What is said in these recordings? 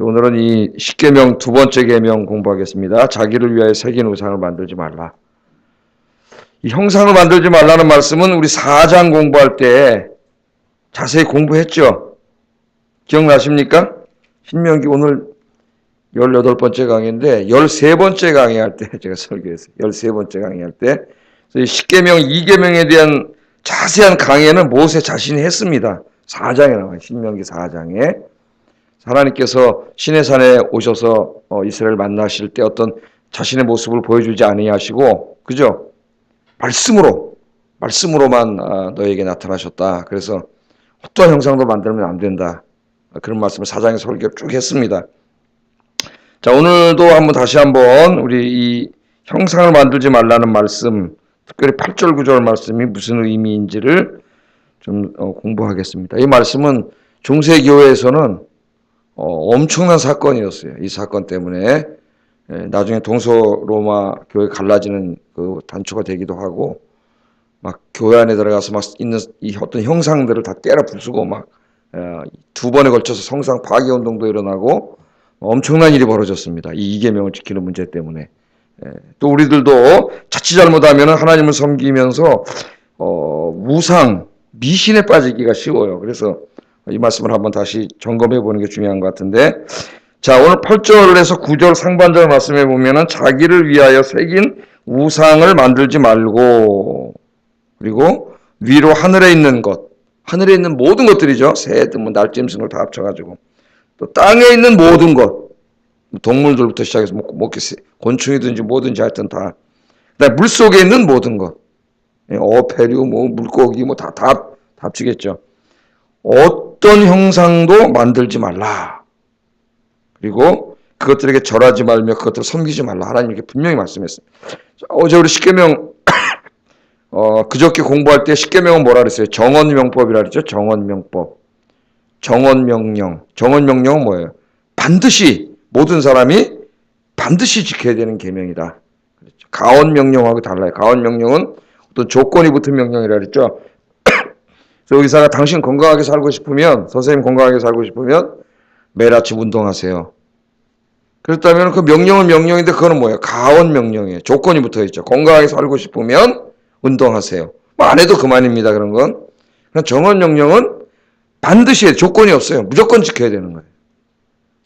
오늘은 이 십계명 두 번째 계명 공부하겠습니다. 자기를 위하여 새긴 우상을 만들지 말라. 이 형상을 만들지 말라는 말씀은 우리 4장 공부할 때 자세히 공부했죠. 기억나십니까? 신명기 오늘 18번째 강의인데 13번째 강의할 때 제가 설교했어요. 13번째 강의할 때 이 십계명 2계명에 대한 자세한 강의는 모세 자신이 했습니다. 4장에 나와요. 신명기 4장에. 하나님께서 시내산에 오셔서 이스라엘 만나실 때 어떤 자신의 모습을 보여주지 아니하시고, 그죠? 말씀으로만 너에게 나타나셨다. 그래서 어떠한 형상도 만들면 안 된다. 그런 말씀을 4장에 설교 쭉 했습니다. 자, 오늘도 다시 한번 우리 이 형상을 만들지 말라는 말씀, 특별히 8절 9절 말씀이 무슨 의미인지를 좀 공부하겠습니다. 이 말씀은 중세교회에서는 엄청난 사건이었어요. 이 사건 때문에 나중에 동서로마 교회 갈라지는 그 단초가 되기도 하고, 막 교회 안에 들어가서 막 있는 이 어떤 형상들을 다 때려 부수고 막 두 번에 걸쳐서 성상 파괴 운동도 일어나고 엄청난 일이 벌어졌습니다. 이 이계명을 지키는 문제 때문에. 또 우리들도 자칫 잘못하면 하나님을 섬기면서 우상, 미신에 빠지기가 쉬워요. 그래서 이 말씀을 한번 다시 점검해 보는 게 중요한 것 같은데, 자, 오늘 8절에서 9절 상반절 말씀해 보면은 자기를 위하여 새긴 우상을 만들지 말고, 그리고 위로 하늘에 있는 것, 하늘에 있는 모든 것들이죠. 새든 뭐 날짐승을 다 합쳐가지고, 또 땅에 있는 모든 것, 동물들부터 시작해서 곤충이든지 뭐든지 하여튼 다, 그다음에 물 속에 있는 모든 것, 어패류, 뭐 물고기, 뭐 다 합치겠죠. 어떤 형상도 만들지 말라. 그리고 그것들에게 절하지 말며 그것들을 섬기지 말라. 하나님 이렇게 분명히 말씀했어요. 어제 우리 십계명 그저께 공부할 때 십계명은 뭐라 그랬어요? 정언명법이라 그랬죠. 정언명법. 정언명령. 정언명령은 뭐예요? 반드시 모든 사람이 반드시 지켜야 되는 계명이다. 그렇죠. 가언명령하고 달라요. 가언명령은 어떤 조건이 붙은 명령이라 그랬죠. 그래서 의사가 당신 건강하게 살고 싶으면, 선생님 건강하게 살고 싶으면 매일 아침 운동하세요. 그렇다면 그 명령은 명령인데 그거는 뭐예요? 가언 명령이에요. 조건이 붙어 있죠. 건강하게 살고 싶으면 운동하세요. 뭐 안 해도 그만입니다. 그런 건. 정언 명령은 반드시 해요. 조건이 없어요. 무조건 지켜야 되는 거예요.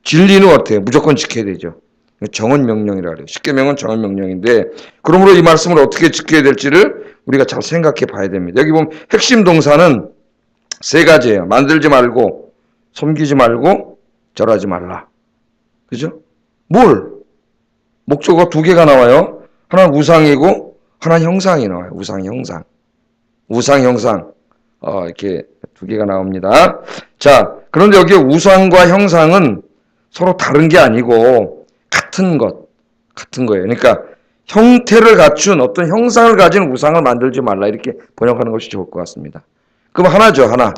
진리는 어때요? 무조건 지켜야 되죠. 정언 명령이라 그래요. 십계명은 정언 명령인데, 그러므로 이 말씀을 어떻게 지켜야 될지를 우리가 잘 생각해 봐야 됩니다. 여기 보면 핵심 동사는 세 가지예요. 만들지 말고, 섬기지 말고, 절하지 말라. 그죠? 목적어가 두 개가 나와요. 하나는 우상이고, 하나는 형상이 나와요. 우상, 형상. 이렇게 두 개가 나옵니다. 자, 그런데 여기 우상과 형상은 서로 다른 게 아니고, 같은 거예요. 그러니까, 형태를 갖춘 어떤 형상을 가진 우상을 만들지 말라. 이렇게 번역하는 것이 좋을 것 같습니다. 그럼 하나죠, 하나.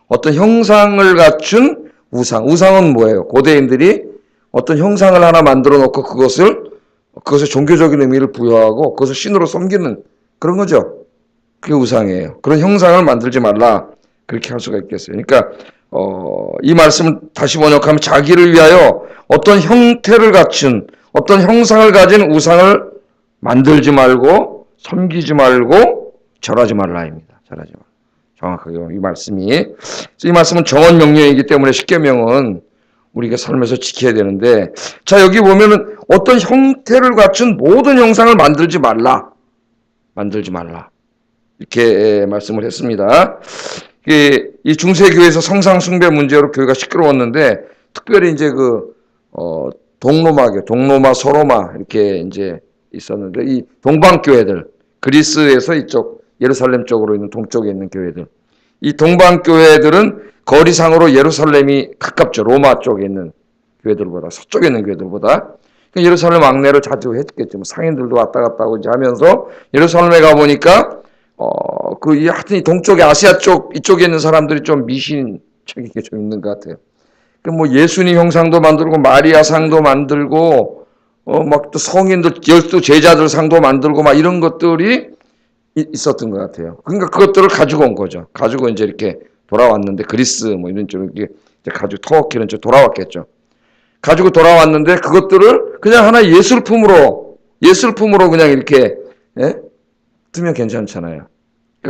어떤 형상을 갖춘 우상. 우상은 뭐예요? 고대인들이 어떤 형상을 하나 만들어 놓고 그것에 종교적인 의미를 부여하고 그것을 신으로 섬기는 그런 거죠. 그게 우상이에요. 그런 형상을 만들지 말라. 그렇게 할 수가 있겠어요. 그러니까 이 말씀을 다시 번역하면 자기를 위하여 어떤 형태를 갖춘 어떤 형상을 가진 우상을 만들지 말고 섬기지 말고 절하지 말라입니다. 절하지 말라. 정확하게 이 말씀은 정언 명령이기 때문에 십계명은 우리가 삶에서 지켜야 되는데, 자, 여기 보면은 어떤 형태를 갖춘 모든 형상을 만들지 말라. 이렇게 말씀을 했습니다. 이 중세교회에서 성상 숭배 문제로 교회가 시끄러웠는데, 특별히 이제 동로마, 서로마 이렇게 이제 있었는데, 이 동방교회들, 그리스에서 이쪽 예루살렘 쪽으로 있는 동쪽에 있는 교회들, 이 동방교회들은 거리상으로 예루살렘이 가깝죠. 로마 쪽에 있는 교회들보다, 서쪽에 있는 교회들보다. 예루살렘 왕래를 자주 했겠죠. 상인들도 왔다 갔다 하고 이제 하면서 예루살렘에 가보니까, 하여튼 이 동쪽에 아시아 쪽, 이쪽에 있는 사람들이 좀 미신적인 게 좀 있는 것 같아요. 예수님 형상도 만들고, 마리아 상도 만들고, 막 또 성인들, 열두 제자들 상도 만들고, 막 이런 것들이 있었던 것 같아요. 그러니까 그것들을 가지고 온 거죠. 가지고 이제 이렇게 돌아왔는데, 그리스, 이런 쪽으로 이렇게 가지고 터키 이런 쪽 돌아왔겠죠. 가지고 돌아왔는데 그것들을 그냥 하나의 예술품으로 그냥 이렇게 예? 뜨면 괜찮잖아요.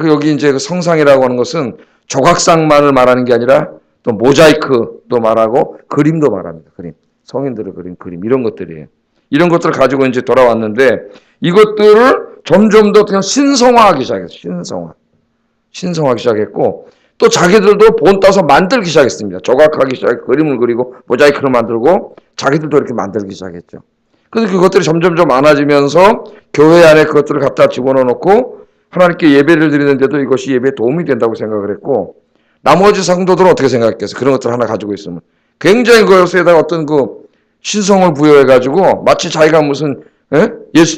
여기 이제 그 성상이라고 하는 것은 조각상만을 말하는 게 아니라 또 모자이크도 말하고 그림도 말합니다. 그림. 성인들을 그린 그림 이런 것들이에요. 이런 것들을 가지고 이제 돌아왔는데 이것들을 점점 더 그냥 신성화하기 시작했어요. 신성화하기 시작했고 또 자기들도 본 따서 만들기 시작했습니다. 조각하기 시작했고 그림을 그리고 모자이크를 만들고 자기들도 이렇게 만들기 시작했죠. 그래서 그것들이 점점점 많아지면서 교회 안에 그것들을 갖다 집어넣어 놓고 하나님께 예배를 드리는데도 이것이 예배에 도움이 된다고 생각을 했고 나머지 성도들은 어떻게 생각했겠어요? 그런 것들을 하나 가지고 있으면 굉장히 그것에다가 어떤 그 신성을 부여해가지고 마치 자기가 무슨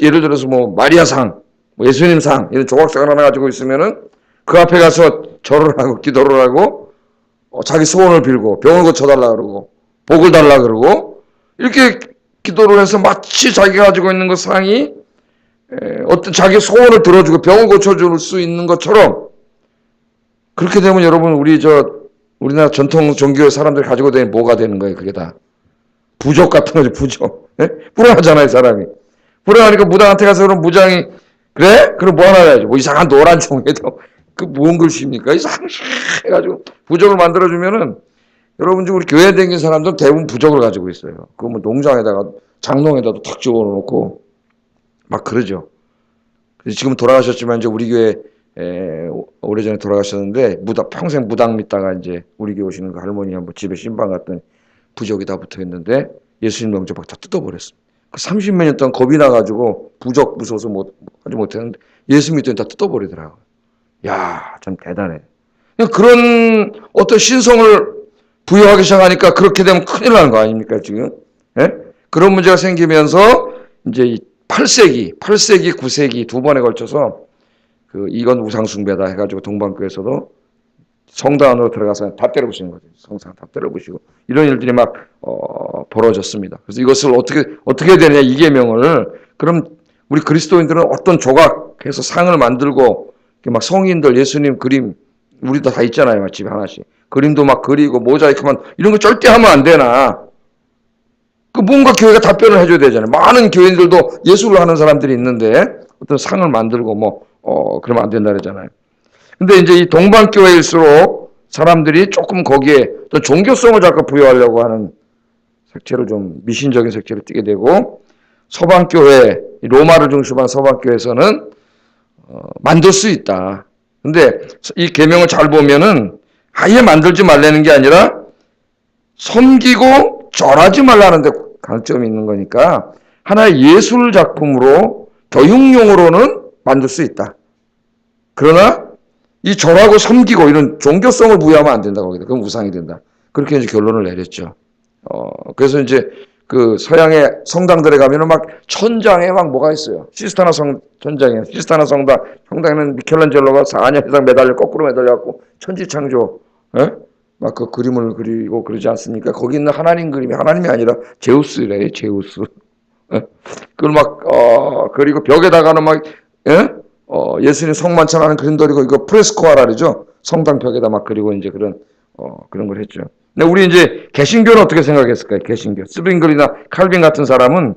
예를 들어서 뭐 마리아상, 뭐 예수님상 이런 조각상을 하나 가지고 있으면은 그 앞에 가서 절을 하고 기도를 하고 자기 소원을 빌고 병을 고쳐달라 그러고 복을 달라 그러고 이렇게 기도를 해서 마치 자기가 가지고 있는 그 상이 어떤 자기 소원을 들어주고 병을 고쳐줄 수 있는 것처럼 그렇게 되면 여러분 우리나라 전통 종교의 사람들이 가지고 다니는 뭐가 되는 거예요? 그게 다 부적 같은 거죠. 부적. 불안하잖아요, 사람이. 불안하니까 무당한테 가서 그럼 무당이 그래? 그럼 뭐 하나 해야죠. 뭐 이상한 노란 종에도 그 뭔 글씨입니까? 이상해 가지고 부적을 만들어주면은 여러분 지금 우리 교회 다니는 사람들은 대부분 부적을 가지고 있어요. 그거 뭐 농장에다가 장롱에다도 탁 집어넣고 막 그러죠. 지금 돌아가셨지만 이제 우리 교회 오래전에 돌아가셨는데 평생 무당 믿다가 이제 우리 교회 오시는 그 할머니 한번 집에 신방 갔더니 부적이 다 붙어 있는데 예수님 명절 막 다 뜯어버렸습니다. 그 30몇 년 동안 겁이 나가지고 부적 무서워서 하지 못했는데 예수 믿더니 다 뜯어버리더라고요. 야, 참 대단해. 그런 어떤 신성을 부여하기 시작하니까 그렇게 되면 큰일 나는 거 아닙니까 지금? 예? 그런 문제가 생기면서 이제 8세기, 9세기 두 번에 걸쳐서 이건 우상숭배다 해가지고 동방교에서도 성당 안으로 들어가서 다 때려부시는 거죠. 성상 다 때려부시고 이런 일들이 막 벌어졌습니다. 그래서 이것을 어떻게 해야 되느냐 이계명을 그럼 우리 그리스도인들은 어떤 조각해서 상을 만들고 막 성인들 예수님 그림 우리도 다 있잖아요. 집에 하나씩 그림도 막 그리고 모자이크만 이런 거 절대 하면 안 되나? 그 뭔가 교회가 답변을 해줘야 되잖아요. 많은 교인들도 예술을 하는 사람들이 있는데 어떤 상을 만들고 그러면 안 된다 그러잖아요. 근데 이제 이 동방교회일수록 사람들이 조금 거기에 또 종교성을 자꾸 부여하려고 하는 색채를 좀 미신적인 색채를 띠게 되고 서방교회, 로마를 중심한 서방교회에서는 만들 수 있다. 근데 이 계명을 잘 보면은 아예 만들지 말라는 게 아니라 섬기고 절하지 말라는 데 강점이 있는 거니까 하나의 예술 작품으로 교육용으로는 만들 수 있다. 그러나 이 절하고 섬기고 이런 종교성을 부여하면 안 된다. 거기다. 그럼 우상이 된다. 그렇게 이제 결론을 내렸죠. 그래서 이제 그 서양의 성당들에 가면은 막 천장에 막 뭐가 있어요. 시스타나 천장에 시스타나 성당에는 미켈란젤로가 4년 이상 거꾸로 매달려갖고 천지창조, 막 그 그림을 그리고 그러지 않습니까? 거기 있는 하나님 그림이 하나님이 아니라 제우스래요, 제우스. 그걸 막 그리고 벽에다가는 막 예수님 성만찬 하는 그림도 그리고 이거 프레스코아라 그러죠. 성당 벽에다 막 그리고 이제 그런 걸 했죠. 근데 우리 이제 개신교는 어떻게 생각했을까요? 개신교. 스빙글이나 칼빈 같은 사람은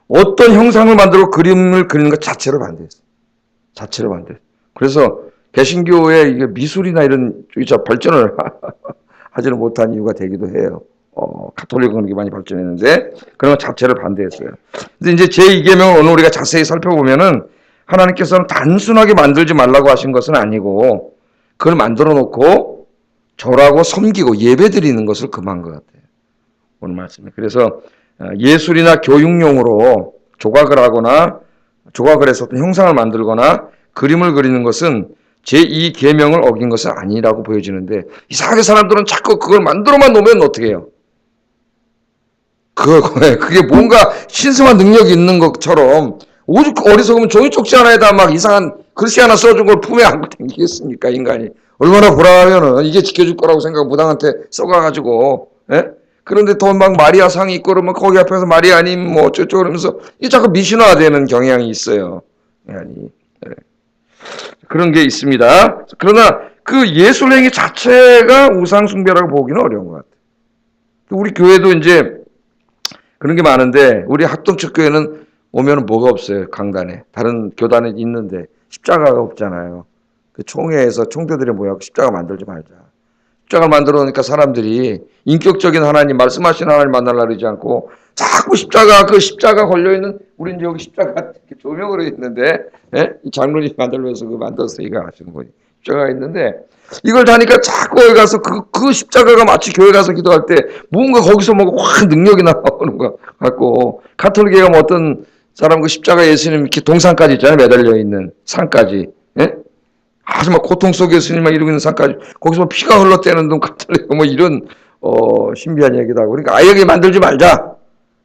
어떤 형상을 만들고 그림을 그리는 것 자체를 반대했어요. 자체를 반대. 그래서 개신교의 이게 미술이나 이런 쪽이 발전을 하지는 못한 이유가 되기도 해요. 가톨릭은 그렇게 많이 발전했는데 그런 것 자체를 반대했어요. 근데 이제 제2계명을 오늘 우리가 자세히 살펴보면은 하나님께서는 단순하게 만들지 말라고 하신 것은 아니고 그걸 만들어 놓고 절하고 섬기고 예배 드리는 것을 금한 것 같아요. 오늘 말씀에. 그래서 예술이나 교육용으로 조각을 하거나 조각을 해서 어떤 형상을 만들거나 그림을 그리는 것은 제2계명을 어긴 것은 아니라고 보여지는데 이상하게 사람들은 자꾸 그걸 만들어만 놓으면 어떻게 해요? 그게 뭔가 신성한 능력이 있는 것처럼 오죽 어리석으면 종이 쪽지 하나에다 막 이상한 글씨 하나 써준 걸 품에 안고 다니겠습니까, 인간이. 얼마나 불안하면은 이게 지켜줄 거라고 생각하고 무당한테 써가가지고, 그런데 더 막 마리아 상이 있고 그러면 거기 앞에서 마리아님 뭐 어쩌고 그러면서 이게 자꾸 미신화되는 경향이 있어요. 그런 게 있습니다. 그러나 그 예술 행위 자체가 우상숭배라고 보기는 어려운 것 같아요. 우리 교회도 이제 그런 게 많은데 우리 합동축교회는 오면 뭐가 없어요. 강단에. 다른 교단에 있는데 십자가가 없잖아요. 그 총회에서 총대들이 모여서 십자가 만들지 말자. 십자가를 만들어 놓으니까 사람들이 인격적인 하나님, 말씀하시는 하나님 만나려고 그러지 않고 자꾸 십자가, 그 십자가 걸려있는, 우린 여기 십자가 이렇게 조명으로 있는데, 예? 이 장로님 만들면서 그 만들어서 이거 하시는 분이 십자가가 있는데, 이걸 다니까 자꾸 거기 가서 그 십자가가 마치 교회 가서 기도할 때 뭔가 거기서 뭔가 확 능력이 나오는 것 같고, 가톨릭에 가면 어떤 사람 그 십자가 예수님 이렇게 동상까지 있잖아요. 매달려 있는 상까지. 예? 아주 막 고통 속에 예수님 막 이러고 있는 상까지. 거기서 뭐 피가 흘러대는 둥 가톨릭 뭐 이런, 신비한 얘기도 하고. 그러니까 아예 만들지 말자.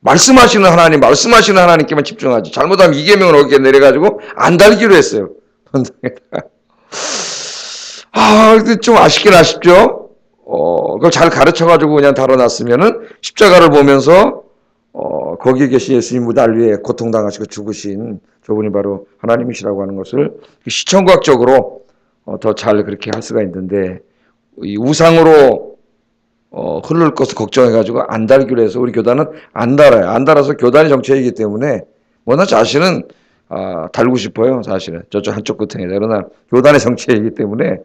말씀하시는 하나님, 말씀하시는 하나님께만 집중하지. 잘못하면 이계명을 어기게 내려가지고 안 달기로 했어요. 좀 아쉽긴 아쉽죠? 그걸 잘 가르쳐가지고 그냥 달아놨으면은 십자가를 보면서, 거기에 계신 예수님 날 위해 고통당하시고 죽으신 저분이 바로 하나님이시라고 하는 것을 시청각적으로 더 잘 그렇게 할 수가 있는데, 이 우상으로 흐를 것을 걱정해가지고 안 달기로 해서 우리 교단은 안 달아요. 안 달아서 교단의 정책이기 때문에 나 자신은 달고 싶어요. 사실은 저쪽 한쪽 끝에. 그러나 교단의 정책이기 때문에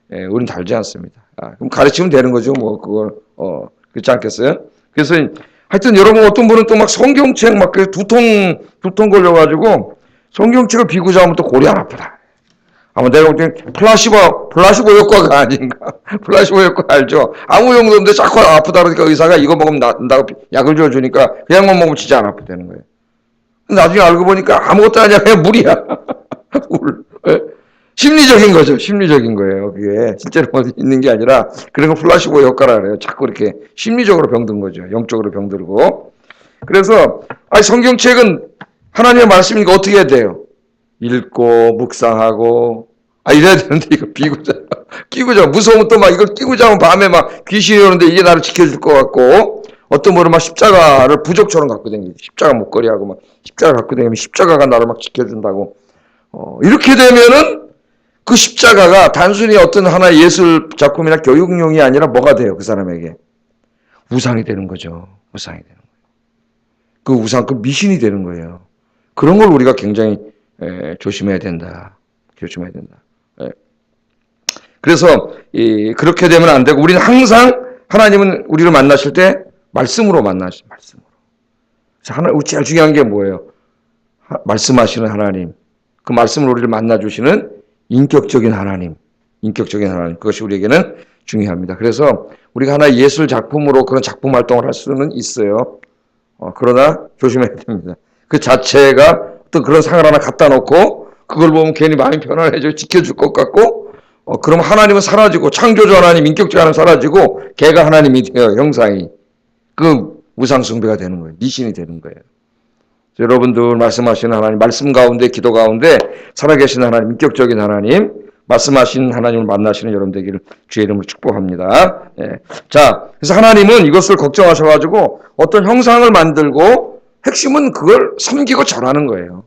우리는 달지 않습니다. 그럼 가르치면 되는 거죠. 뭐 그걸 그렇지 않겠어요? 그래서 하여튼 여러분 어떤 분은 또 막 성경책 막 두통 걸려가지고 성경책을 비고 자면 또 골이 안 아프다. 아마 내가 볼 땐 플라시보 효과가 아닌가. 플라시보 효과 알죠? 아무 용도 없는데 자꾸 아프다 그러니까 의사가 이거 먹으면 낫다고 약을 줘주니까 그냥만 먹으면 진짜 안 아프다는 거예요. 나중에 알고 보니까 아무것도 아니야. 그냥 물이야. 물. 심리적인 거죠. 심리적인 거예요. 그게 실제로 있는 게 아니라 그런 거 플라시보 효과라 그래요. 자꾸 이렇게 심리적으로 병든 거죠. 영적으로 병들고. 그래서 성경책은 하나님의 말씀이니까 어떻게 해야 돼요? 읽고 묵상하고 이래야 되는데 이거 끼고 자 무서우면 또 막 이걸 끼고 자면 밤에 막 귀신이 오는데 이게 나를 지켜줄 것 같고 어떤 분은 막 십자가를 부적처럼 갖고 다니고 십자가 목걸이하고 막 십자가 갖고 다니면 십자가가 나를 막 지켜준다고 이렇게 되면은 그 십자가가 단순히 어떤 하나의 예술 작품이나 교육용이 아니라 뭐가 돼요? 그 사람에게 우상이 되는 거죠. 우상이 되는 거예요. 그 우상 그 미신이 되는 거예요. 그런 걸 우리가 굉장히 조심해야 된다. 조심해야 된다. 그래서 그렇게 되면 안 되고 우리는 항상 하나님은 우리를 만나실 때 말씀으로 만나시. 말씀으로. 제일 중요한 게 뭐예요? 말씀하시는 하나님. 그 말씀으로 우리를 만나주시는 인격적인 하나님. 인격적인 하나님. 그것이 우리에게는 중요합니다. 그래서 우리가 하나의 예술 작품으로 그런 작품 활동을 할 수는 있어요. 그러나 조심해야 됩니다. 그 자체가 또 그런 상을 하나 갖다 놓고 그걸 보면 괜히 마음이 편안해지고 지켜줄 것 같고 그럼 하나님은 사라지고 창조주 하나님, 인격적 하나님 사라지고 걔가 하나님이 돼요. 형상이. 그 우상 숭배가 되는 거예요. 미신이 되는 거예요. 여러분들 말씀하시는 하나님, 말씀 가운데 기도 가운데 살아계신 하나님, 인격적인 하나님, 말씀하시는 하나님을 만나시는 여러분 되기를 주의 이름으로 축복합니다. 자, 그래서 하나님은 이것을 걱정하셔가지고 어떤 형상을 만들고 핵심은 그걸 섬기고 절하는 거예요.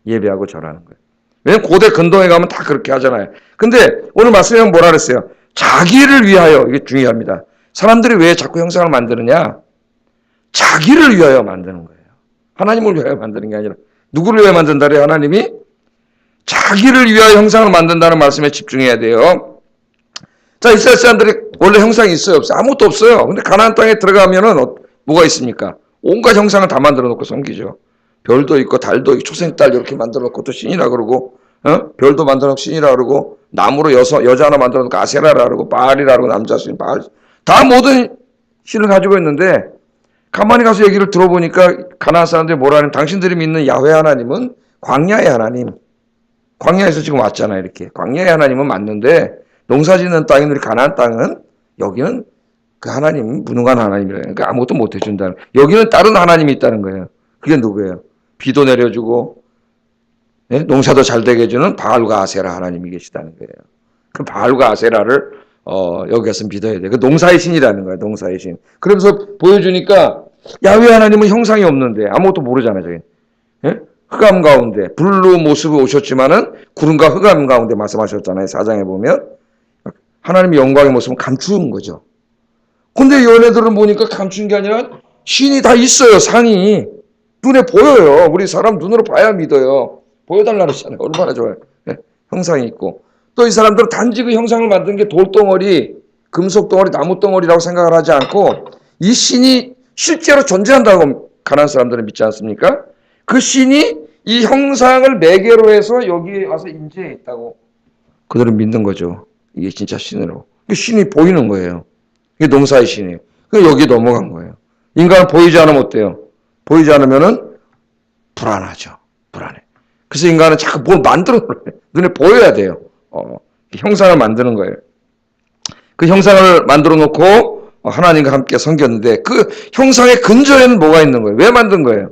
예배하고 절하는 거예요. 왜냐면 고대 근동에 가면 다 그렇게 하잖아요. 근데 오늘 말씀에 뭐라 그랬어요? 자기를 위하여. 이게 중요합니다. 사람들이 왜 자꾸 형상을 만드느냐? 자기를 위하여 만드는 거예요. 하나님을 위하여 만드는 게 아니라 누구를 위하여 만든다 그래요? 하나님이 자기를 위하여 형상을 만든다는 말씀에 집중해야 돼요. 자, 이스라엘 사람들이 원래 형상이 있어요? 없어요? 아무것도 없어요. 근데 가나안 땅에 들어가면은 뭐가 있습니까? 온갖 형상을 다 만들어 놓고 섬기죠. 별도 있고 달도 있고 초생달 이렇게 만들어 놓고 또 신이라 그러고 별도 만들어 놓고 신이라 그러고 나무로 여자 하나 만들어 놓고 아세라라 그러고 바알이라 그러고 남자 신 바알 다 모든 신을 가지고 있는데 가만히 가서 얘기를 들어보니까 가나안 사람들이 뭐라는 당신들이 믿는 야훼 하나님은 광야의 하나님. 광야에서 지금 왔잖아요. 이렇게. 광야의 하나님은 맞는데 농사짓는 땅인 우리 가나안 땅은 여기는 그 하나님 무능한 하나님이라요. 그러니까 아무것도 못 해준다는. 여기는 다른 하나님이 있다는 거예요. 그게 누구예요? 비도 내려주고 농사도 잘 되게 해주는 바알과 아세라 하나님이 계시다는 거예요. 그 바알과 아세라를 여기 가서 믿어야 돼요. 그 농사의 신이라는 거예요. 농사의 신. 그러면서 보여주니까 야훼 하나님은 형상이 없는데 아무것도 모르잖아요. 저기. 흑암 가운데 불로 모습을 오셨지만은 구름과 흑암 가운데 말씀하셨잖아요. 4장에 보면 하나님의 영광의 모습은 감추는 거죠. 근데 얘네들은 보니까 감춘 게 아니라 신이 다 있어요. 상이 눈에 보여요. 우리 사람 눈으로 봐야 믿어요. 보여달라 그러잖아요. 얼마나 좋아요. 네, 형상이 있고 또 이 사람들은 단지 그 형상을 만든 게 돌덩어리, 금속덩어리, 나무덩어리라고 생각을 하지 않고 이 신이 실제로 존재한다고 가난한 사람들은 믿지 않습니까? 그 신이 이 형상을 매개로 해서 여기에 와서 임재해 있다고 그들은 믿는 거죠. 이게 진짜 신으로. 신이 보이는 거예요. 이게 농사의 신이에요. 여기 넘어간 거예요. 인간은 보이지 않으면 어때요? 보이지 않으면은 불안하죠. 불안해. 그래서 인간은 자꾸 뭘 만들어 놓아요. 눈에 보여야 돼요. 형상을 만드는 거예요. 그 형상을 만들어 놓고 하나님과 함께 섬겼는데 그 형상의 근저에는 뭐가 있는 거예요? 왜 만든 거예요?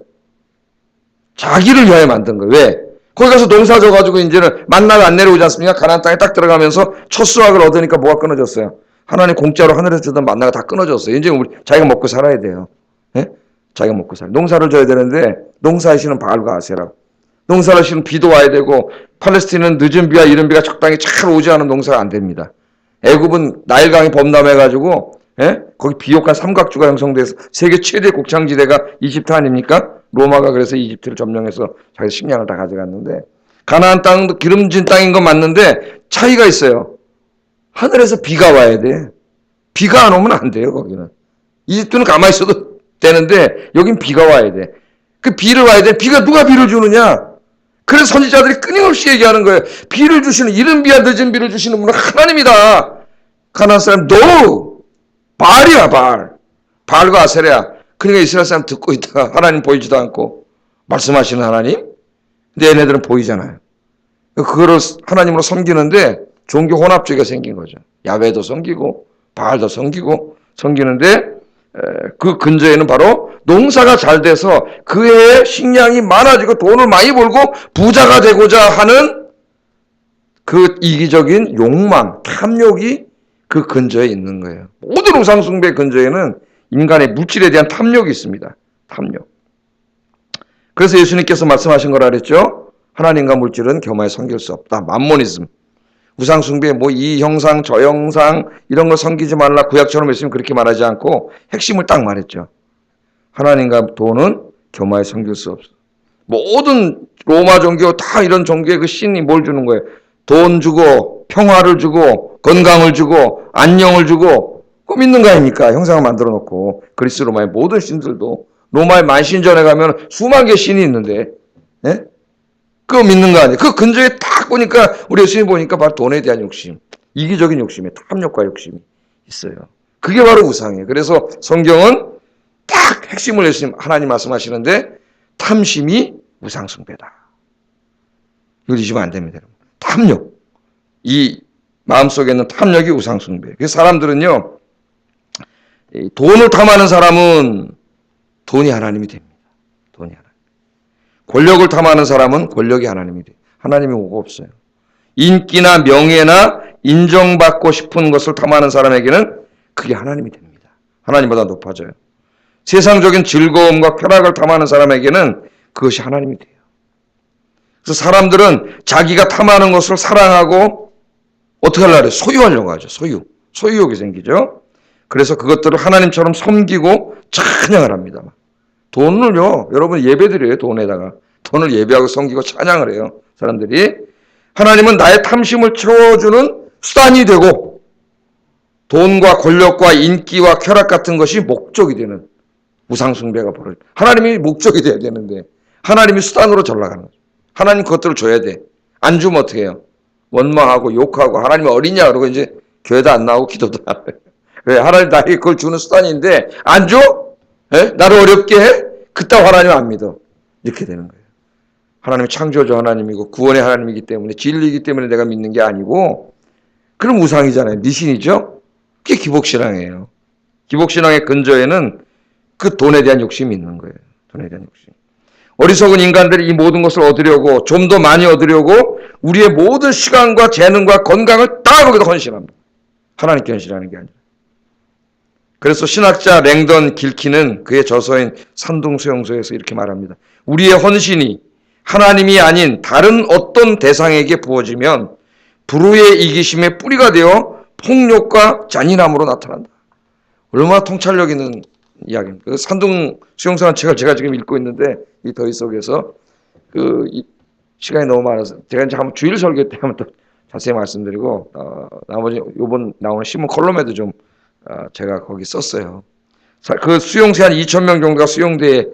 자기를 위하여 만든 거예요. 왜? 거기 가서 농사 져가지고 이제는 만나가 안 내려오지 않습니까? 가나안 땅에 딱 들어가면서 첫 수확을 얻으니까 뭐가 끊어졌어요? 하나님 공짜로 하늘에서 주던 만나가 다 끊어졌어요. 이제 우리 자기가 먹고 살아야 돼요. 예? 자기가 먹고 살아요. 농사를 져야 되는데 농사하시는 바알과 아세라. 농사를 하시는 비도 와야 되고 팔레스틴은 늦은 비와 이른 비가 적당히 잘 오지 않은 농사가 안 됩니다. 애굽은 나일강이 범람해가지고 거기 비옥한 삼각주가 형성돼서 세계 최대 곡창지대가 이집트 아닙니까? 로마가 그래서 이집트를 점령해서 자기 식량을 다 가져갔는데 가나안 땅도 기름진 땅인 건 맞는데 차이가 있어요. 하늘에서 비가 와야 돼. 비가 안 오면 안 돼요. 거기는. 이집트는 가만히 있어도 되는데 여긴 비가 와야 돼. 그 비를 와야 돼. 비가 누가 비를 주느냐? 그래서 선지자들이 끊임없이 얘기하는 거예요. 비를 주시는 이른 비와 늦은 비를 주시는 분은 하나님이다. 가나안 사람 no. 바알이야 바알. 바알과 아세랴. 그러니까 이스라엘 사람 듣고 있다가 하나님 보이지도 않고 말씀하시는 하나님. 근데 얘네들은 보이잖아요. 그거를 하나님으로 섬기는데 종교 혼합주의가 생긴 거죠. 야훼도 섬기고 바알도 섬기는데 그 근저에는 바로 농사가 잘 돼서 그의 식량이 많아지고 돈을 많이 벌고 부자가 되고자 하는 그 이기적인 욕망, 탐욕이 그 근저에 있는 거예요. 모든 우상숭배 근저에는 인간의 물질에 대한 탐욕이 있습니다. 탐욕. 그래서 예수님께서 말씀하신 거라 그랬죠. 하나님과 물질은 겸하여 섬길 수 없다. 맘모니즘. 우상숭배 이 형상 저 형상 이런 걸 섬기지 말라 구약처럼 했으면 그렇게 말하지 않고 핵심을 딱 말했죠. 하나님과 돈은 겸하여 섬길 수 없어. 모든 로마 종교 다 이런 종교의 그 신이 뭘 주는 거예요? 돈 주고 평화를 주고 건강을 주고 안녕을 주고 꼭 믿는 거 아닙니까? 형상을 만들어 놓고 그리스 로마의 모든 신들도 로마의 만신전에 가면 수만 개의 신이 있는데 그거 믿는 거 아니에요? 그 근저에 딱 보니까 우리 예수님 보니까 바로 돈에 대한 욕심, 이기적인 욕심에 탐욕과 욕심이 있어요. 그게 바로 우상이에요. 그래서 성경은 딱 핵심을 예수님 하나님 말씀하시는데 탐심이 우상숭배다. 이걸 잊으면 안 됩니다. 탐욕. 이 마음속에 있는 탐욕이 우상숭배. 그래서 사람들은요. 돈을 탐하는 사람은 돈이 하나님이 됩니다. 돈이 하나님. 권력을 탐하는 사람은 권력이 하나님이 돼요. 하나님이 오고 없어요. 인기나 명예나 인정받고 싶은 것을 탐하는 사람에게는 그게 하나님이 됩니다. 하나님보다 높아져요. 세상적인 즐거움과 쾌락을 탐하는 사람에게는 그것이 하나님이 돼요. 그래서 사람들은 자기가 탐하는 것을 사랑하고 어떻게 하려고 해요? 소유하려고 하죠. 소유욕이 생기죠. 그래서 그것들을 하나님처럼 섬기고 찬양을 합니다. 돈을요, 여러분 예배드려요. 돈을 예배하고 섬기고 찬양을 해요. 사람들이. 하나님은 나의 탐심을 채워주는 수단이 되고 돈과 권력과 인기와 쾌락 같은 것이 목적이 되는 우상숭배가 벌어져요. 하나님이 목적이 돼야 되는데 하나님이 수단으로 전락하는 거죠. 하나님 그것들을 줘야 돼. 안 주면 어떻게 해요? 원망하고 욕하고 하나님이 어리냐 그러고 이제 교회도 안 나오고 기도도 안 해요. 왜? 하나님 나에게 그걸 주는 수단인데 안 줘? 나를 어렵게 해? 그따 하나님 안 믿어. 이렇게 되는 거예요. 하나님이 창조주 하나님이고 구원의 하나님이기 때문에 진리이기 때문에 내가 믿는 게 아니고 그럼 우상이잖아요. 미신이죠? 그게 기복신앙이에요. 기복신앙의 근저에는 그 돈에 대한 욕심이 있는 거예요. 돈에 대한 욕심. 어리석은 인간들이 이 모든 것을 얻으려고 좀 더 많이 얻으려고 우리의 모든 시간과 재능과 건강을 다 거기다 헌신합니다. 하나님께 헌신하는 게 아니라. 그래서 신학자 랭던 길키는 그의 저서인 산둥수용소에서 이렇게 말합니다. 우리의 헌신이 하나님이 아닌 다른 어떤 대상에게 부어지면 불의의 이기심의 뿌리가 되어 폭력과 잔인함으로 나타난다. 얼마나 통찰력 있는 이야기입니다. 그 산둥 수용소라는 책을 제가 지금 읽고 있는데 이 더위 속에서 시간이 너무 많아서 제가 이제 한번 주일 설교 때 한번 또 자세히 말씀드리고 나머지 요번 나오는 신문 컬럼에도 좀 제가 거기 썼어요. 그 수용소에 한 2,000명 정도가 수용대에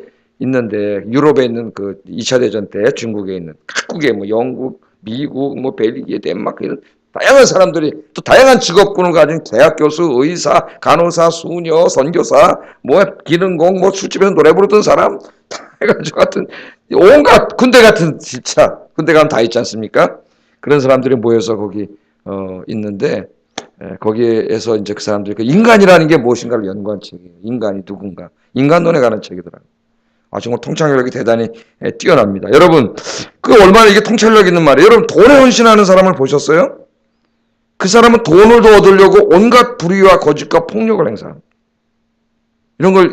있는데 유럽에 있는 그 2차 대전 때 중국에 있는 각국의 뭐 영국, 미국, 뭐 벨기에, 덴마크 이런 다양한 사람들이 또 다양한 직업군을 가진 대학 교수, 의사, 간호사, 수녀, 선교사, 뭐 기능공, 뭐 술집에서 노래 부르던 사람 다 해가지고 하여튼 온갖 군대 같은 진짜 군대 가면 다 있지 않습니까? 그런 사람들이 모여서 거기 있는데 거기에서 이제 그 사람들이 그 인간이라는 게 무엇인가를 연구한 책이에요. 인간이 누군가. 인간론에 관한 책이더라고요. 정말 통찰력이 대단히 뛰어납니다. 여러분, 그 얼마나 이게 통찰력 있는 말이에요. 여러분, 돈에 헌신하는 사람을 보셨어요? 그 사람은 돈을 더 얻으려고 온갖 불의와 거짓과 폭력을 행사합니다. 이런 걸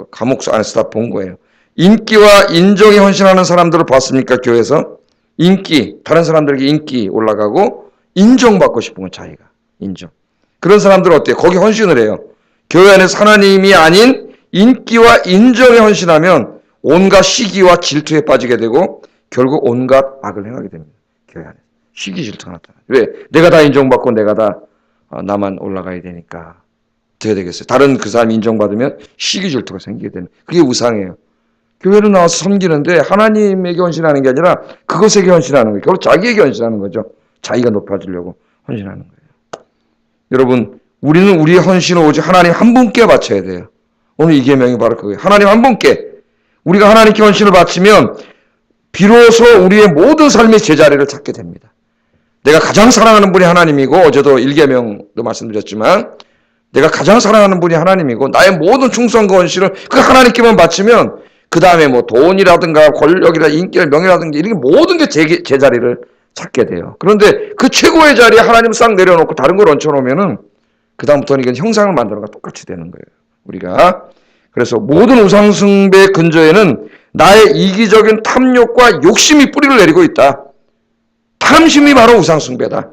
감옥 안에서 다 본 거예요. 인기와 인정에 헌신하는 사람들을 봤습니까? 교회에서? 다른 사람들에게 인기 올라가고 인정받고 싶은 건 자기가. 인정. 그런 사람들은 어때요? 거기 헌신을 해요. 교회 안에서 하나님이 아닌 인기와 인정에 헌신하면 온갖 시기와 질투에 빠지게 되고 결국 온갖 악을 행하게 됩니다. 교회 안에 시기 질투가 나타나요. 왜? 내가 다 인정받고 내가 다 나만 올라가야 되니까 어떻게 되겠어요? 다른 그 사람이 인정받으면 시기 질투가 생기게 되는 그게 우상이에요. 교회로 나와서 섬기는데 하나님에게 헌신하는 게 아니라 그것에게 헌신하는 거예요. 결국 자기에게 헌신하는 거죠. 자기가 높아지려고 헌신하는 거예요. 여러분, 우리는 우리의 헌신을 오직 하나님 한 분께 바쳐야 돼요. 오늘 이 계명이 바로 그거예요. 하나님 한 분께. 우리가 하나님께 헌신을 바치면 비로소 우리의 모든 삶의 제자리를 찾게 됩니다. 내가 가장 사랑하는 분이 하나님이고 어제도 1계명도 말씀드렸지만 내가 가장 사랑하는 분이 하나님이고 나의 모든 충성과 헌신을 그 하나님께만 바치면 그 다음에 뭐 돈이라든가 권력이라 인기나 명예라든가 이런 모든 게 제자리를 찾게 돼요. 그런데 그 최고의 자리에 하나님 싹 내려놓고 다른 걸 얹혀놓으면은 그 다음부터는 이건 형상을 만들어가 똑같이 되는 거예요. 우리가 그래서 모든 우상숭배 근저에는 나의 이기적인 탐욕과 욕심이 뿌리를 내리고 있다. 탐심이 바로 우상숭배다.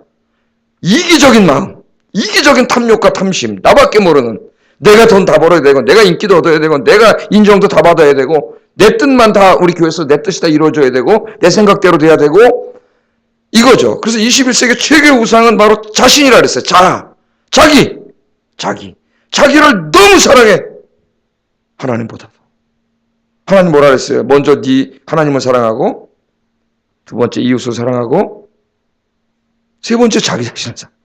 이기적인 마음, 이기적인 탐욕과 탐심, 나밖에 모르는 내가 돈 다 벌어야 되고 내가 인기도 얻어야 되고 내가 인정도 다 받아야 되고 내 뜻만 다 우리 교회에서 내 뜻이 다 이루어져야 되고 내 생각대로 돼야 되고 이거죠. 그래서 21세기 최고의 우상은 바로 자신이라 그랬어요. 자기를 너무 사랑해. 하나님보다도. 하나님 뭐라 그랬어요? 먼저 하나님을 사랑하고 두 번째 이웃을 사랑하고 세 번째 자기 자신을 사랑해.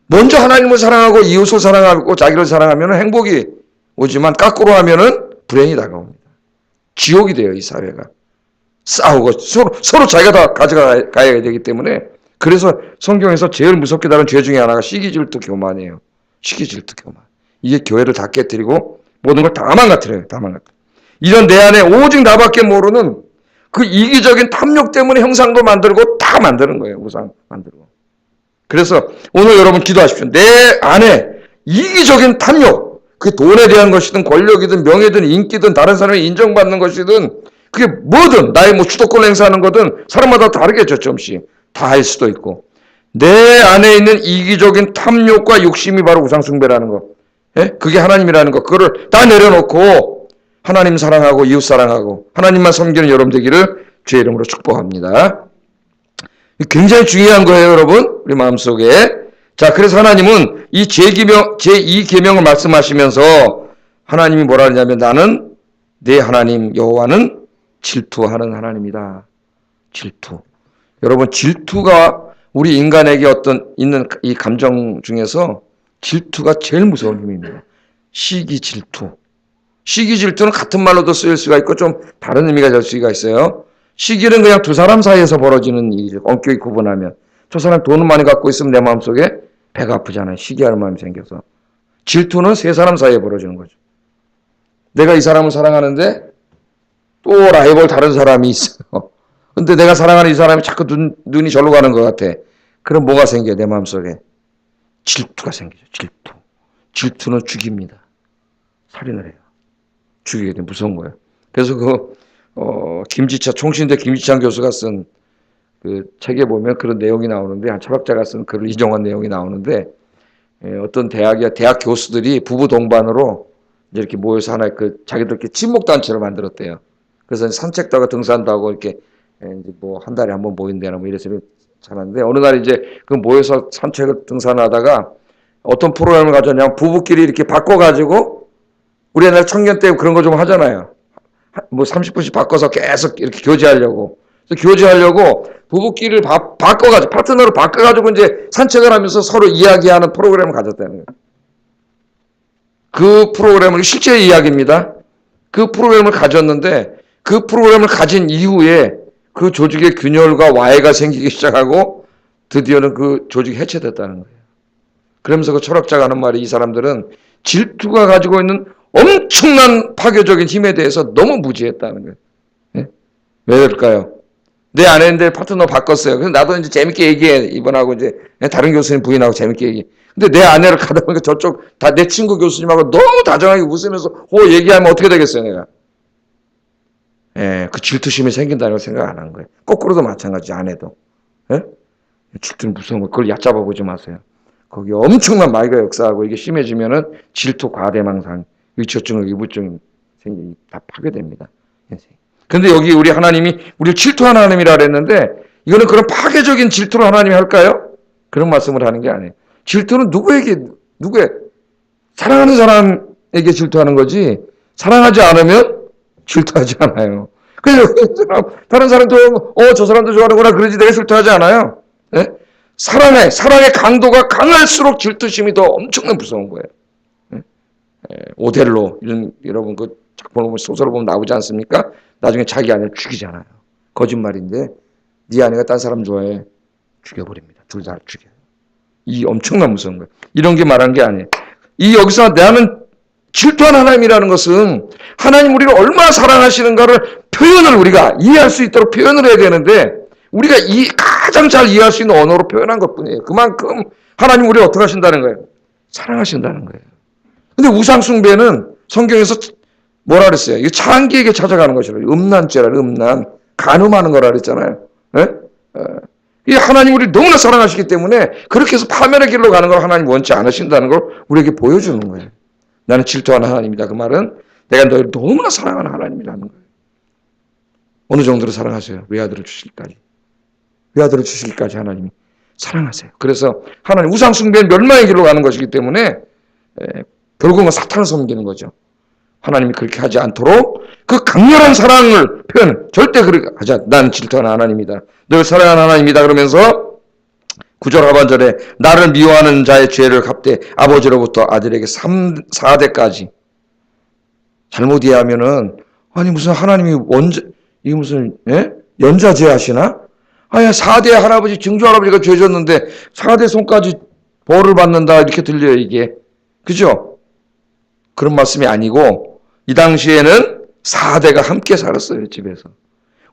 먼저 하나님을 사랑하고 이웃을 사랑하고 자기를 사랑하면 행복이 오지만 거꾸로 하면은 불행이 다가옵니다. 지옥이 돼요, 이 사회가. 싸우고 서로 자기가 다 가져가야 되기 때문에 그래서 성경에서 제일 무섭게 다룬 죄 중에 하나가 시기질투 교만이에요. 시기질투 교만. 이게 교회를 다 깨뜨리고 모든 걸 다 망가뜨려요. 다 망가뜨려요. 이런 내 안에 오직 나밖에 모르는 그 이기적인 탐욕 때문에 형상도 만들고 다 만드는 거예요. 우상 만들고. 그래서 오늘 여러분 기도하십시오. 내 안에 이기적인 탐욕, 그게 돈에 대한 것이든 권력이든 명예든 인기든 다른 사람이 인정받는 것이든 그게 뭐든 나의 뭐 주도권을 행사하는 거든 사람마다 다르겠죠. 조금씩 다 할 수도 있고 내 안에 있는 이기적인 탐욕과 욕심이 바로 우상숭배라는 거. 예? 그게 하나님이라는 거. 그거를 다 내려놓고 하나님 사랑하고 이웃 사랑하고 하나님만 섬기는 여러분 되기를 주의 이름으로 축복합니다. 굉장히 중요한 거예요, 여러분. 우리 마음속에. 자, 그래서 하나님은 이 제2계명을 말씀하시면서 하나님이 뭐라 하냐면 나는 내 하나님 여호와는 질투하는 하나님이다. 질투. 여러분, 질투가 우리 인간에게 있는 이 감정 중에서 질투가 제일 무서운 힘입니다. 시기 질투. 시기 질투는 같은 말로도 쓰일 수가 있고 좀 다른 의미가 될 수가 있어요. 시기는 그냥 두 사람 사이에서 벌어지는 일이죠. 엄격히 구분하면. 저 사람 돈을 많이 갖고 있으면 내 마음속에 배가 아프잖아요. 시기하는 마음이 생겨서. 질투는 세 사람 사이에 벌어지는 거죠. 내가 이 사람을 사랑하는데 또 라이벌 다른 사람이 있어요. 근데 내가 사랑하는 이 사람이 자꾸 눈이 절로 가는 것 같아. 그럼 뭐가 생겨요? 내 마음속에. 질투가 생기죠. 질투. 질투는 죽입니다. 살인을 해요. 죽이게 돼. 무서운 거예요. 그래서 총신대 김지찬 교수가 쓴 그 책에 보면 그런 내용이 나오는데, 한 철학자가 쓴 글을 인용한 내용이 나오는데, 어떤 대학 교수들이 부부 동반으로 이렇게 모여서 하나의 자기들끼리 친목단체를 만들었대요. 그래서 산책도 하고 등산도 하고 이렇게 이제 뭐 한 달에 한 번 모인대나 뭐 이래서 잘하는데 어느 날 이제 모여서 산책을 등산하다가 어떤 프로그램을 가졌냐면 부부끼리 이렇게 바꿔가지고 우리 옛날 청년 때 그런 거 좀 하잖아요. 뭐 30분씩 바꿔서 계속 이렇게 교제하려고. 그래서 교제하려고 부부끼리를 바꿔가지고 파트너를 바꿔가지고 이제 산책을 하면서 서로 이야기하는 프로그램을 가졌다는 거예요. 그 프로그램은 실제 이야기입니다. 그 프로그램을 가졌는데 그 프로그램을 가진 이후에 그 조직의 균열과 와해가 생기기 시작하고 드디어는 그 조직이 해체됐다는 거예요. 그러면서 그 철학자가 하는 말이 이 사람들은 질투가 가지고 있는 엄청난 파괴적인 힘에 대해서 너무 무지했다는 거예요. 네? 왜 그럴까요? 내 아내인데 파트너 바꿨어요. 그래서 나도 이제 재밌게 얘기해. 이번하고 이제 다른 교수님 부인하고 재밌게 얘기해. 근데 내 아내를 가다 보니까 저쪽 다 내 친구 교수님하고 너무 다정하게 웃으면서 얘기하면 어떻게 되겠어요, 내가? 예, 그 질투심이 생긴다는 걸 생각 안 한 거예요. 거꾸로도 마찬가지, 아내도. 예? 질투는 무서운 거. 그걸 얕잡아 보지 마세요. 거기 엄청난 마귀가 역사하고 이게 심해지면은 질투, 과대망상, 의처증, 의부증 생기 다 파괴됩니다. 그런데 여기 우리 하나님이 우리를 질투하는 하나님이라 그랬는데 이거는 그런 파괴적인 질투를 하나님이 할까요? 그런 말씀을 하는 게 아니에요. 질투는 누구에게 사랑하는 사람에게 질투하는 거지 사랑하지 않으면 질투하지 않아요. 그래서 다른 사람도 저 사람도 좋아하는구나 그러지 내가 질투하지 않아요. 네? 사랑의 강도가 강할수록 질투심이 더 엄청나게 무서운 거예요. 네? 오델로 이런 여러분 그 작품을 보면 소설을 보면 나오지 않습니까? 나중에 자기 아내를 죽이잖아요. 거짓말인데 네 아내가 딴 사람 좋아해 죽여버립니다. 둘 다 죽여요. 이 엄청난 무서운 거예요. 이런 게 말한 게 아니에요. 이 여기서 나는 질투한 하나님이라는 것은 하나님 우리를 얼마나 사랑하시는가를 표현을 우리가 이해할 수 있도록 표현을 해야 되는데 우리가 가장 잘 이해할 수 있는 언어로 표현한 것뿐이에요. 그만큼 하나님 우리를 어떻게 하신다는 거예요? 사랑하신다는 거예요. 근데 우상숭배는 성경에서 뭐라 그랬어요? 이게 창기에게 찾아가는 것이라 음란죄라 간음하는 거라 그랬잖아요. 이 하나님 우리를 너무나 사랑하시기 때문에 그렇게 해서 파멸의 길로 가는 걸 하나님 원치 않으신다는 걸 우리에게 보여주는 거예요. 나는 질투하는 하나님이다. 그 말은 내가 너희를 너무나 사랑하는 하나님이라는 거예요. 어느 정도로 사랑하세요? 외아들을 주시기까지. 외아들을 주시기까지 하나님이 사랑하세요. 그래서 하나님 우상숭배는 멸망의 길로 가는 것이기 때문에 결국은 사탄을 섬기는 거죠. 하나님이 그렇게 하지 않도록 그 강렬한 사랑을 절대 그렇게 하지 않. 나는 질투하는 하나님이다. 늘 사랑하는 하나님이다. 그러면서 9절 하반절에 나를 미워하는 자의 죄를 갚되 아버지로부터 아들에게 4대까지 잘못 이해하면은 아니 무슨 하나님이 이게 무슨 연좌제 하시나? 아야 4대 할아버지 증조할아버지가 죄 졌는데 4대 손까지 벌을 받는다 이렇게 들려요 이게. 그죠? 그런 말씀이 아니고 이 당시에는 4대가 함께 살았어요 집에서.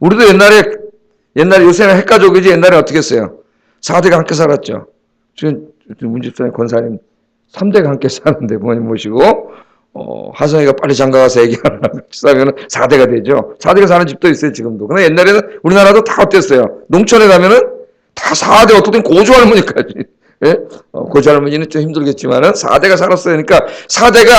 우리도 옛날에 요새는 핵가족이지 옛날에 어떻게 했어요? 4대가 함께 살았죠. 지금 문집사님 권사님 3대가 함께 사는데 부모님 모시고 하성이가 빨리 장가가서 애기 하나 싸면은 4대가 되죠. 4대가 사는 집도 있어요 지금도. 근데 옛날에는 우리나라도 다 어땠어요? 농촌에 가면은 다 4대 어떻든 고조할머니까지. 예? 고조할머니는 좀 힘들겠지만은 4대가 살았어요. 그러니까 4대가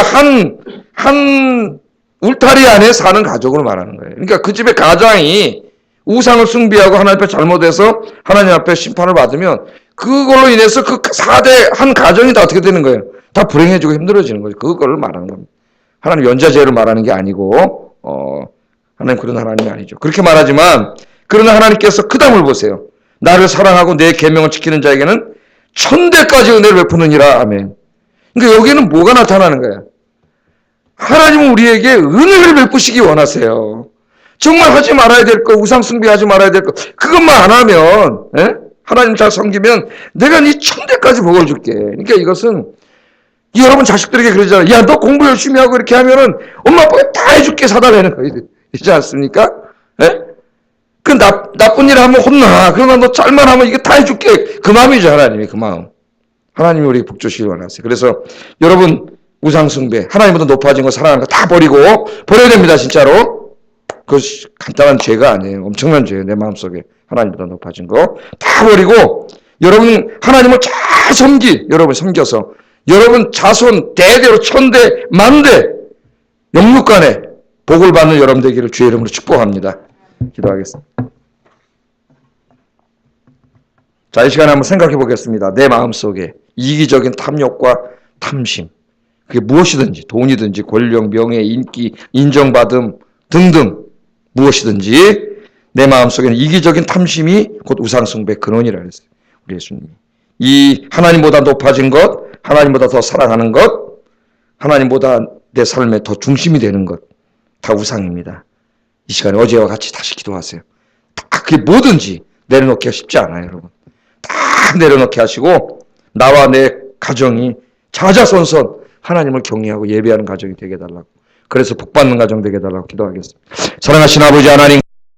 한 울타리 안에 사는 가족을 말하는 거예요. 그러니까 그 집의 가장이 우상을 숭배하고 하나님 앞에 잘못해서 하나님 앞에 심판을 받으면 그걸로 인해서 그 4대 한 가정이 다 어떻게 되는 거예요? 다 불행해지고 힘들어지는 거죠. 그걸 말하는 겁니다. 하나님 연좌제를 말하는 게 아니고 하나님 그런 하나님이 아니죠. 그렇게 말하지만 그러나 하나님께서 그 다음을 보세요. 나를 사랑하고 내 계명을 지키는 자에게는 1000대까지 은혜를 베푸느니라. 아멘. 그러니까 여기는 뭐가 나타나는 거예요? 하나님은 우리에게 은혜를 베푸시기 원하세요. 정말 하지 말아야 될 거, 우상 숭배하지 말아야 될 거, 그것만 안 하면, 하나님 잘 섬기면 내가 네 1000대까지 복을 줄게. 그러니까 이것은 여러분 자식들에게 그러잖아요. 야, 너 공부 열심히 하고 이렇게 하면은 엄마 아빠가 다 해줄게 사다 내는 거 있지 않습니까? 그 나쁜 일 하면 혼나. 그러나 너 잘만 하면 이게 다 해줄게. 그 마음이죠, 하나님이 그 마음. 하나님이 우리에게 복 주시길 원하세요. 그래서 여러분 우상숭배, 하나님보다 높아진 거 사랑하는 거 다 버려야 됩니다, 진짜로. 그것이 간단한 죄가 아니에요. 엄청난 죄예요. 내 마음속에 하나님보다 높아진 거 다 버리고 여러분 하나님을 잘 여러분 섬겨서 여러분 자손 대대로 1000대 만대 영육간에 복을 받는 여러분 되기를 주의 이름으로 축복합니다. 기도하겠습니다. 자, 이 시간에 한번 생각해 보겠습니다. 내 마음속에 이기적인 탐욕과 탐심, 그게 무엇이든지 돈이든지 권력, 명예, 인기, 인정받음 등등 무엇이든지 내 마음속에는 이기적인 탐심이 곧 우상숭배 근원이라 그랬어요. 우리 예수님이. 이 하나님보다 높아진 것, 하나님보다 더 사랑하는 것, 하나님보다 내 삶에 더 중심이 되는 것, 다 우상입니다. 이 시간에 어제와 같이 다시 기도하세요. 다 그게 뭐든지 내려놓기가 쉽지 않아요, 여러분. 다 내려놓게 하시고 나와 내 가정이 자자손손 하나님을 경외하고 예배하는 가정이 되게 해달라고, 그래서 복받는 가정 되게 해달라고 기도하겠습니다. 사랑하신 아버지 하나님,